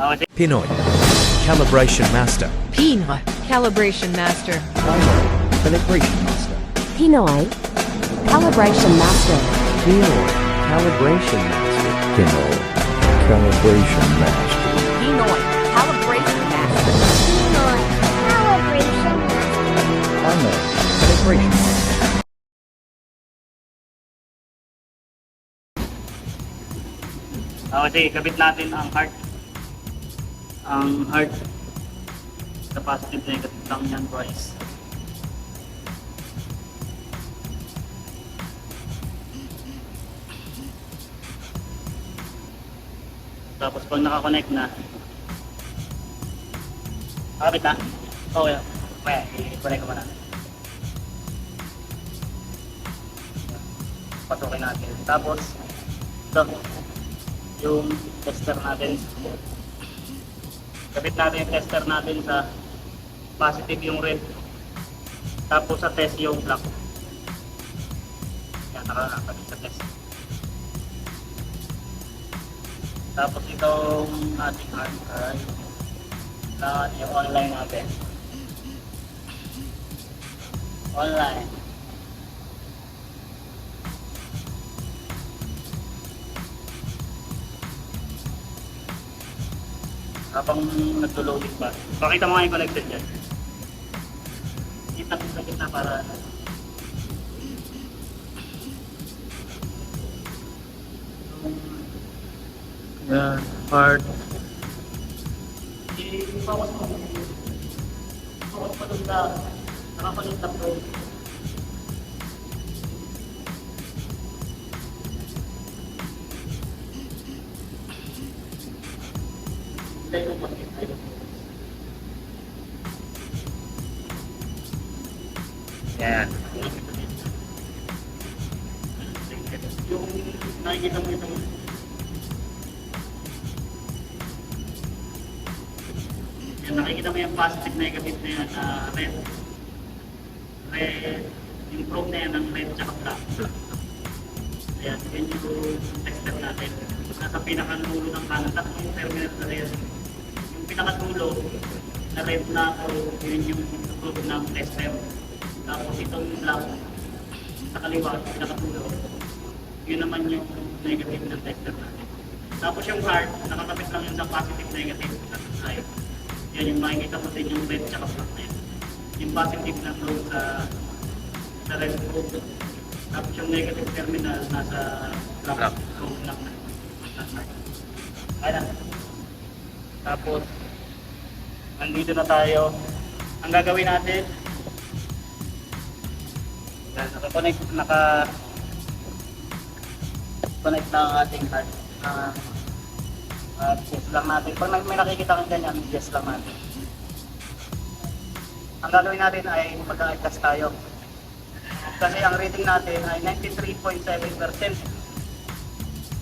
Pinoy Calibration Master. Pinoy Calibration Master. Pinoy Calibration Master. Pinoy Calibration Master. Pinoy Calibration Master. Pinoy Calibration Master. Pinoy Calibration Master. Pinoy Calibration Master. Pinoy Calibration Master. Sige, kabit natin ang heart. Ang heart sa positive negative lang yan, guys. Tapos pag nakakonect na, kabit na. Okay, i-connect ko muna. Pasukin natin. Tapos ito yung tester natin. Kabit natin yung tester natin sa positive yung red. Tapos sa test yung black. Yan, nakakabit sa test. Tapos itong ating hard drive na yung online natin. Online. Habang naglo-loading pa. Pakita mo nga yung connected dyan. Kita sa gitna para yan, hard. Ipawas mo. Ipawas pa doon sa nakapalintap doon. Yan. Yung nakikita mo ito. Yan, nakikita mo yung positive negative na yan, red. Red. Yung probe na yan ng red tsaka black. Ayan, yun yung tester natin. Nasa pinakanulo ng kanan. Tapos yung terminal na red. Yung pinakanulo na red na ako, yun yung probe ng tester. Tapos itong black sa kaliwa, pinakatulo. Yun naman yung negative ng tester natin. Tapos yung hard, nakakapit lang yun sa positive negative na side. Yan yung makikita mo din yung red tsaka black na yun. Yung positive na probe sa red probe. Tapos yung negative terminal nasa black probe lang na. Ayan. Tapos, nandito na tayo. Ang gagawin natin, naka-connect na ang ating hard. Yes lang natin. Pag may nakikita kang ganyan, yes lang natin. Ang gagawin natin ay mag-adjust tayo. Kasi ang rating natin ay 93.7%.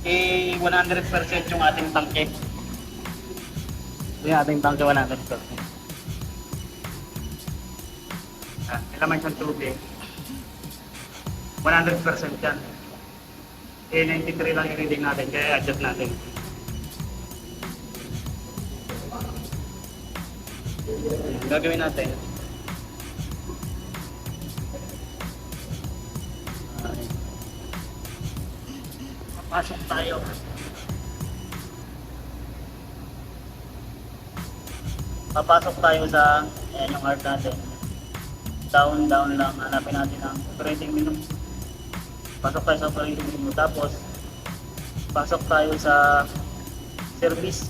100% yung ating tangke. Yung ating tangke 100%. Ilaman siyang tubig. 100% yan. 93 lang yung reading natin, kaya adjust natin. Gagawin natin. Papasok tayo. Papasok tayo sa, ayan yung hard natin. Down lang, hanapin natin ang operating menu. Pasok tayo sa operating menu, tapos pasok tayo sa service.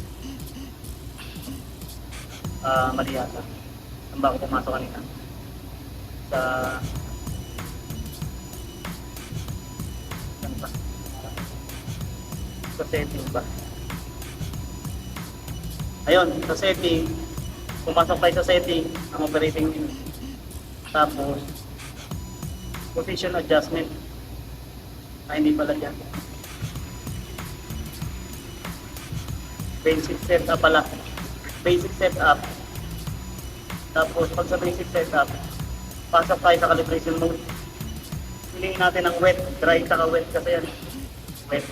Mali yata. Saan ba ako pumasok kanina? Saan ba? Sa setting ba? Ayun, sa setting. Pumasok tayo sa setting, ang operating menu. Tapos position adjustment. Hindi pala yan. Basic setup pala. Basic setup. Tapos pag sa basic setup, pasok tayo sa calibration mode. Piliin natin ang wet, dry saka wet kasi yan. Wet.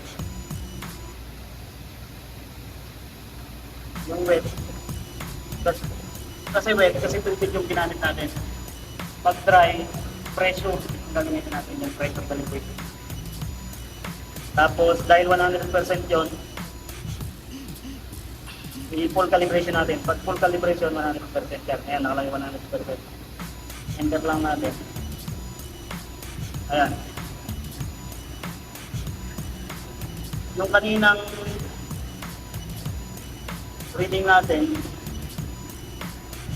Yung wet. Kasi wet, kasi tubig yung ginamit natin. Pag dry, pressure yung gagamitin natin yung pressure calibration. Tapos dahil 100% yun, i-full calibration natin. Pag full calibration, 100% yan. Ayan, nakalagay 100%. Enter lang natin. Ayan. Yung kaninang reading natin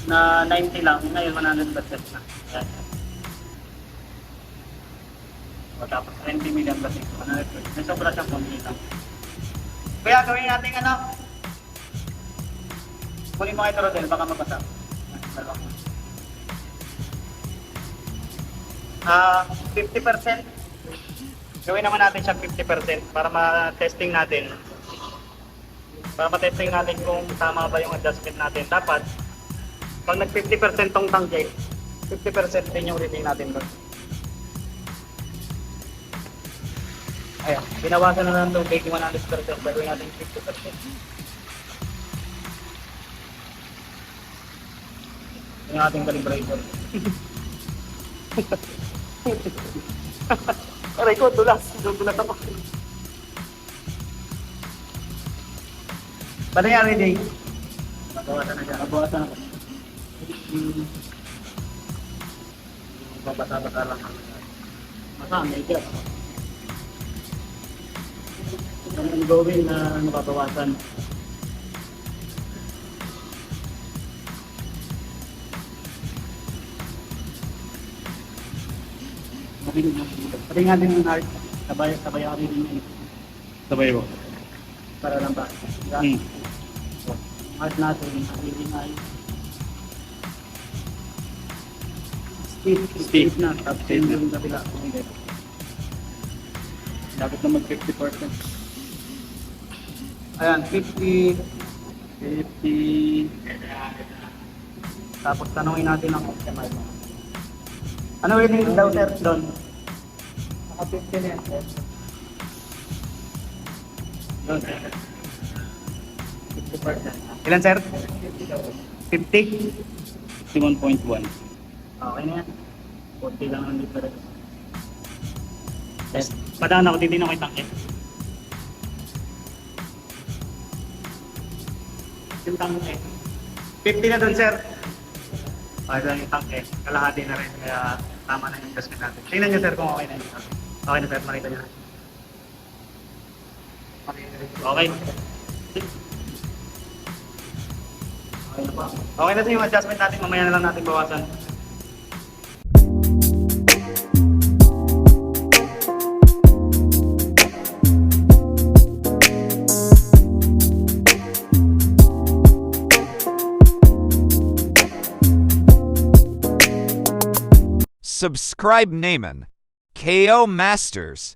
na 90 lang, ngayon 100% na. Ayan. O, tapos 20 million kasi 100%. May sobra siyang konti lang. Kaya gawin natin ano? Kunin mo kayo ito, Rodel, baka mabasa. 50%. Gawin naman natin siya 50% para ma-testing natin. Para ma-testing natin kung tama ba yung adjustment natin. Dapat, pag nag-50% tong tangke, 50% din yung reading natin doon. Ayan, binawasan na lang itong baking 100%. Gawin natin 50%. Yung ating calibration. Aray ko, dulas. Dulas ako. Paano yan, reading? Mabawasan na siya. Mabawasan na. Babasa-basa lang. Masa, may gas. Ang gawin na nababawasan. Pati nga din yung heart, sabay ako rin yun. Sabay mo. Para lang ba? Heart natin, reading ay speed na, tapos yung kabila. Dapat na mag 50%. Ayan, 50. 50. Tapos tanongin natin ang optimal. Ano reading daw sir doon? Naka 50 na yan sir. Doon sir. 50%. Ilan sir? 50? 51.1. Okay na yan. 40 lang ang difference. Yes. Padaan ako, titignan ko yung tangke. Yung tangke. 50 na doon sir. Okay lang yung tangke. Kalahati na rin. Kaya tama na yung adjustment natin. Tingnan nyo sir kung okay na yung tangke. Okay na sir, makita nyo. Okay. Okay na pa. Okay na sir yung adjustment natin. Mamaya na lang natin bawasan. Subscribe Naaman, KO Masters.